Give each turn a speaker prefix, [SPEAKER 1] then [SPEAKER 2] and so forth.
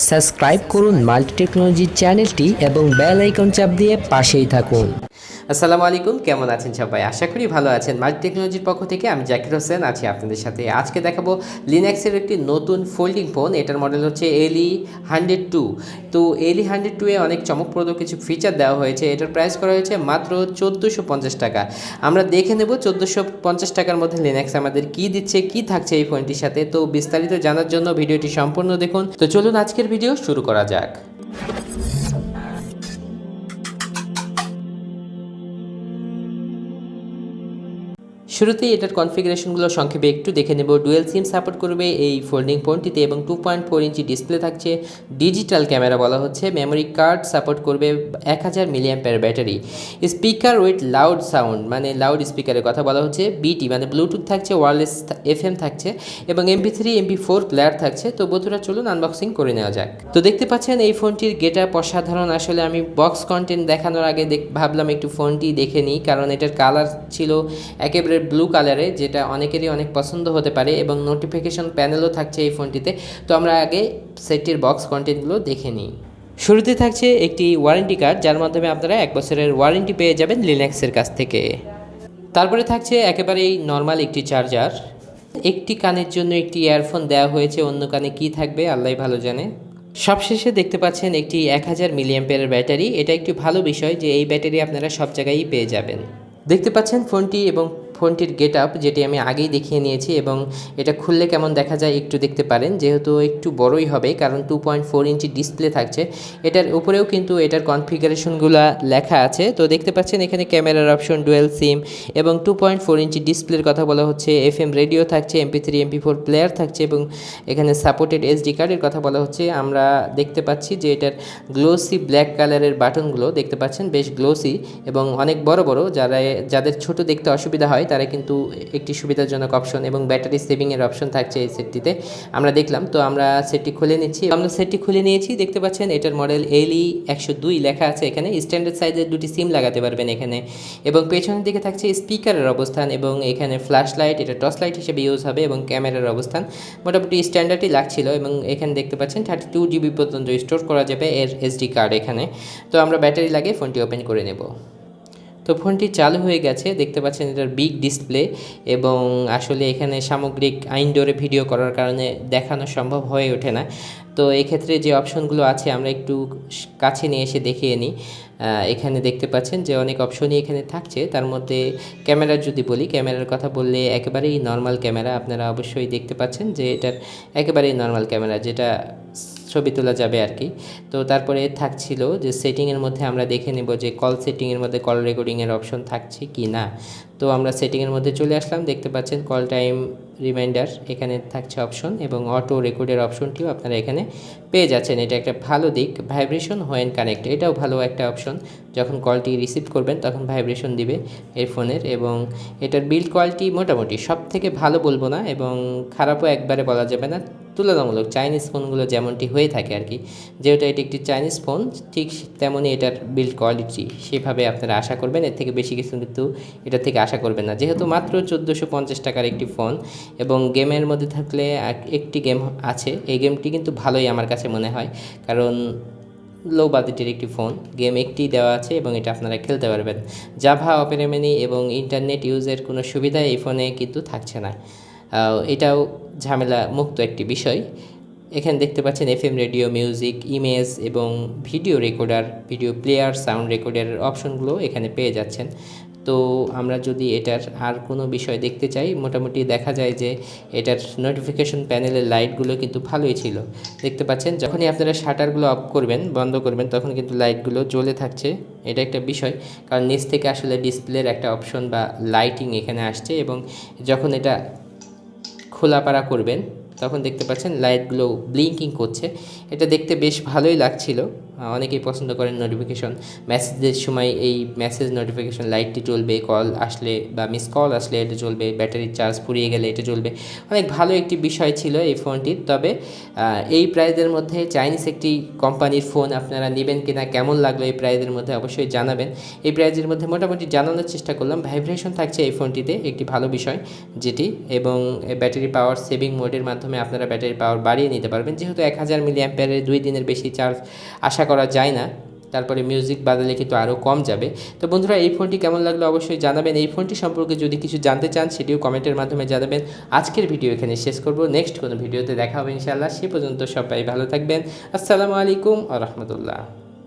[SPEAKER 1] Subscribe করুন multi technology চ্যানেলটি এবং বেল আইকন চাপ দিয়ে পাশেই থাকুন।
[SPEAKER 2] আসসালামু আলাইকুম, কেমন আছেন সবাই? আশা করি ভালো আছেন। মাল্টি টেকনোলজির পক্ষ থেকে আমি জাকির হোসেন আছি আপনাদের সাথে। আজকে দেখাবো লিনাক্সের একটি নতুন ফোল্ডিং ফোন। এটার মডেল হচ্ছে LE-102। তো LE-102 এ অনেক চমকপ্রদ কিছু ফিচার দেওয়া হয়েছে। এটার প্রাইস করা হয়েছে মাত্র 1450 টাকা। আমরা দেখে নেব 1450 টাকার মধ্যে লিনাক্স আমাদের কি দিচ্ছে, কি থাকছে এই ফোনটির সাথে। তো বিস্তারিত জানার জন্য ভিডিওটি সম্পূর্ণ দেখুন। তো চলুন আজকের ভিডিও শুরু করা যাক। শুরুতেই এটার কনফিগারেশনগুলো সংক্ষেপে একটু দেখে নেব। ডুয়েল সিম সাপোর্ট করবে এই ফোল্ডিং ফোনটিতে এবং 2.4 ইঞ্চি ডিসপ্লে থাকছে। ডিজিটাল ক্যামেরা বলা হচ্ছে। মেমোরি কার্ড সাপোর্ট করবে 1000 milliampere battery. Speaker with loud sound, মানে লাউড স্পিকারের কথা বলা হচ্ছে। বিটি মানে ব্লুটুথ থাকছে, ওয়্যারলেস FM থাকছে এবং MP3 MP4 প্লেয়ার থাকছে। তো বন্ধুরা চলুন আনবক্সিং করে নেওয়া যাক। তো দেখতে পাচ্ছেন এই ফোনটির গেটআপ অসাধারণ। আসলে আমি বক্স কন্টেন্ট দেখানোর আগে ভাবলাম একটু ফোনটি দেখে নিই, কারণ এটার কালার ছিল একেবারে ব্লু কালারে, যেটা অনেকেরই অনেক পছন্দ হতে পারে এবং নোটিফিকেশন প্যানেলও থাকছে এই ফোনটিতে। তো আমরা আগে সেটটির বক্স কন্টেন্টগুলো দেখে নিই। শুরুতে থাকছে একটি ওয়ারেন্টি কার্ড, যার মাধ্যমে আপনারা 1 বছরের ওয়ারেন্টি পেয়ে যাবেন লিনাক্সের কাছ থেকে। তারপরে থাকছে একেবারেই নর্মাল একটি চার্জার। একটি কানের জন্য একটি ইয়ারফোন দেওয়া হয়েছে, অন্য কানে কি থাকবে আল্লাহই ভালো জানে। সবশেষে দেখতে পাচ্ছেন একটি 1000 মিলিঅ্যাম্পিয়ারের ব্যাটারি। এটা একটি ভালো বিষয় যে এই ব্যাটারি আপনারা সব জায়গায়ই পেয়ে যাবেন। দেখতে পাচ্ছেন ফোনটি এবং ফোনটির গেটআপ, যেটি আমি আগেই দেখিয়ে নিয়েছি, এবং এটা খুললে কেমন দেখা যায় একটু দেখতে পারেন, যেহেতু একটু বড়ই হবে কারণ 2.4 ইঞ্চি ডিসপ্লে থাকছে। এটার উপরেও কিন্তু এটার কনফিগারেশনগুলো লেখা আছে। তো দেখতে পাচ্ছেন এখানে ক্যামেরার অপশন, ডুয়েল সিম এবং 2.4 ইঞ্চি ডিসপ্লের কথা বলা হচ্ছে। FM রেডিও থাকছে, MP3 MP4 প্লেয়ার থাকছে এবং এখানে সাপোর্টেড SD কার্ডের কথা বলা হচ্ছে। আমরা দেখতে পাচ্ছি যে এটার গ্লোসি ব্ল্যাক কালারের বাটনগুলো দেখতে পাচ্ছেন, বেশ গ্লোসি এবং অনেক বড় বড়। যাদের ছোট দেখতে অসুবিধা হয় তারা কিন্তু একটি সুবিধাজনক অপশন এবং ব্যাটারি সেভিংয়ের অপশন থাকছে এই সেটটিতে, আমরা দেখলাম। তো আমরা সেটটি খুলে নিয়েছি। দেখতে পাচ্ছেন এটার মডেল LE-102 লেখা আছে এখানে। স্ট্যান্ডার্ড সাইজের দুটি সিম লাগাতে পারবেন এখানে এবং পেছনের দিকে থাকছে স্পিকারের অবস্থান এবং এখানে ফ্ল্যাশ লাইট, এটা টর্চ লাইট হিসেবে ইউজ হবে এবং ক্যামেরার অবস্থান মোটামুটি স্ট্যান্ডার্ডই লাগছিল। এবং এখানে দেখতে পাচ্ছেন 32 GB পর্যন্ত স্টোর করা যাবে এর SD কার্ড এখানে। তো আমরা ব্যাটারি লাগিয়ে ফোনটি ওপেন করে নেব। তো ফোনটি চালু হয়ে গেছে। দেখতে পাচ্ছেন এটার বিগ ডিসপ্লে এবং আসলে এখানে সামগ্রিক আইনডোরে ভিডিও করার কারণে দেখানো সম্ভব হয়ে ওঠে না। তো এক্ষেত্রে যে অপশনগুলো আছে আমরা একটু কাছে নিয়ে এসে দেখিয়ে নিই। এখানে দেখতে পাচ্ছেন যে অনেক অপশনই এখানে থাকছে। তার মধ্যে ক্যামেরার যদি বলি, ক্যামেরার কথা বললে একেবারেই নর্মাল ক্যামেরা। আপনারা অবশ্যই দেখতে পাচ্ছেন যে এটার একেবারেই নর্মাল ক্যামেরা, যেটা ছবি তোলা যাবে আর কি। তো তারপরে থাকছিল যে সেটিংয়ের মধ্যে আমরা দেখে নেব যে কল সেটিংয়ের মধ্যে কল রেকর্ডিংয়ের অপশন থাকছে কি না। তো আমরা সেটিংয়ের মধ্যে চলে আসলাম। দেখতে পাচ্ছেন কল টাইম রিমাইন্ডার এখানে থাকছে অপশন এবং অটো রেকর্ডের অপশনটিও আপনারা এখানে পেয়ে যাচ্ছেন। এটা একটা ভালো দিক। ভাইব্রেশন হোয়েন কানেক্ট, এটাও ভালো একটা অপশন। যখন কলটি রিসিভ করবেন তখন ভাইব্রেশন দিবে এই ফোনের। এবং এটার বিল্ড কোয়ালিটি মোটামুটি সব থেকে ভালো বলবো না এবং খারাপও একবারে বলা যাবে না, তুলনামূলক চাইনিজ ফোনগুলো যেমনটি হয়ে থাকে আর কি। যেহেতু এটি একটি চাইনিজ ফোন, ঠিক তেমনই এটার বিল্ড কোয়ালিটি সেভাবে আপনারা আশা করবেন। এর থেকে বেশি কিছু কিন্তু এটা থেকে আশা করবেন না, যেহেতু মাত্র 1450 টাকার একটি ফোন। এবং গেমের মধ্যে থাকলে একটি গেম আছে, এই গেমটি কিন্তু ভালোই আমার কাছে মনে হয়, কারণ লো বাজেটের একটি ফোন, গেম একটি দেওয়া আছে এবং এটা আপনারা খেলতে পারবেন। জাভা, অপেরামেনি এবং ইন্টারনেট ইউজের কোনো সুবিধা এই ফোনে কিন্তু থাকছে না। এটাও ঝামেলা মুক্ত একটি বিষয়। এখানে দেখতে পাচ্ছেন FM রেডিও, মিউজিক, ইমেজ এবং video recorder, video player, sound রেকর্ডারের অপশনগুলো এখানে পেয়ে যাচ্ছেন। তো আমরা যদি এটার আর কোনো বিষয় দেখতে চাই, মোটামুটি দেখা যায় যে এটার নোটিফিকেশন প্যানেলের লাইটগুলো কিন্তু ভালোই ছিল। দেখতে পাচ্ছেন যখনই আপনারা শাটারগুলো অফ করবেন, বন্ধ করবেন, তখন কিন্তু লাইটগুলো জ্বলে থাকছে। এটা একটা বিষয়, কারণ নিচ থেকে আসলে ডিসপ্লের একটা অপশন বা লাইটিং এখানে আসছে এবং যখন এটা খোলাপাড়া করবেন তখন দেখতে পাচ্ছেন লাইটগুলো ব্লিঙ্কিং করছে। এটা দেখতে বেশ ভালোই লাগছিল। অনেকেই পছন্দ করেন নোটিফিকেশন মেসেজের সময় এই মেসেজ নোটিফিকেশন লাইটটি জ্বলবে, কল আসলে বা মিস কল আসলে এটা জ্বলবে, ব্যাটারির চার্জ ফুরিয়ে গেলে এটা জ্বলবে। অনেক ভালো একটি বিষয় ছিল এই ফোনটির। তবে এই প্রাইজের মধ্যে চাইনিজ একটি কোম্পানির ফোন আপনারা নেবেন কিনা, কেমন লাগলো এই প্রাইজের মধ্যে অবশ্যই জানাবেন। এই প্রাইজের মধ্যে মোটামুটি জানানোর চেষ্টা করলাম। ভাইব্রেশন থাকছে এই ফোনটিতে, একটি ভালো বিষয় যেটি, এবং ব্যাটারি পাওয়ার সেভিং মোডের মাধ্যমে মাধ্যমে আপনারা ব্যাটারি পাওয়ার বাড়িয়ে নিতে পারবেন। যেহেতু 1000 মিলি অ্যাম্পিয়ারের 2 দিনের বেশি চার্জ আশা করা যায় না, তারপরে মিউজিক বাজালে কিন্তু আরও কম যাবে। তো বন্ধুরা, এই ফোনটি কেমন লাগলো অবশ্যই জানাবেন। এই ফোনটি সম্পর্কে যদি কিছু জানতে চান সেটিও কমেন্টের মাধ্যমে জানাবেন। আজকের ভিডিও এখানে শেষ করব, নেক্সট কোনো ভিডিওতে দেখা হবে ইনশাআল্লাহ। সে পর্যন্ত সবাই ভালো থাকবেন। আসসালামু আলাইকুম ওয়া রাহমাতুল্লাহ।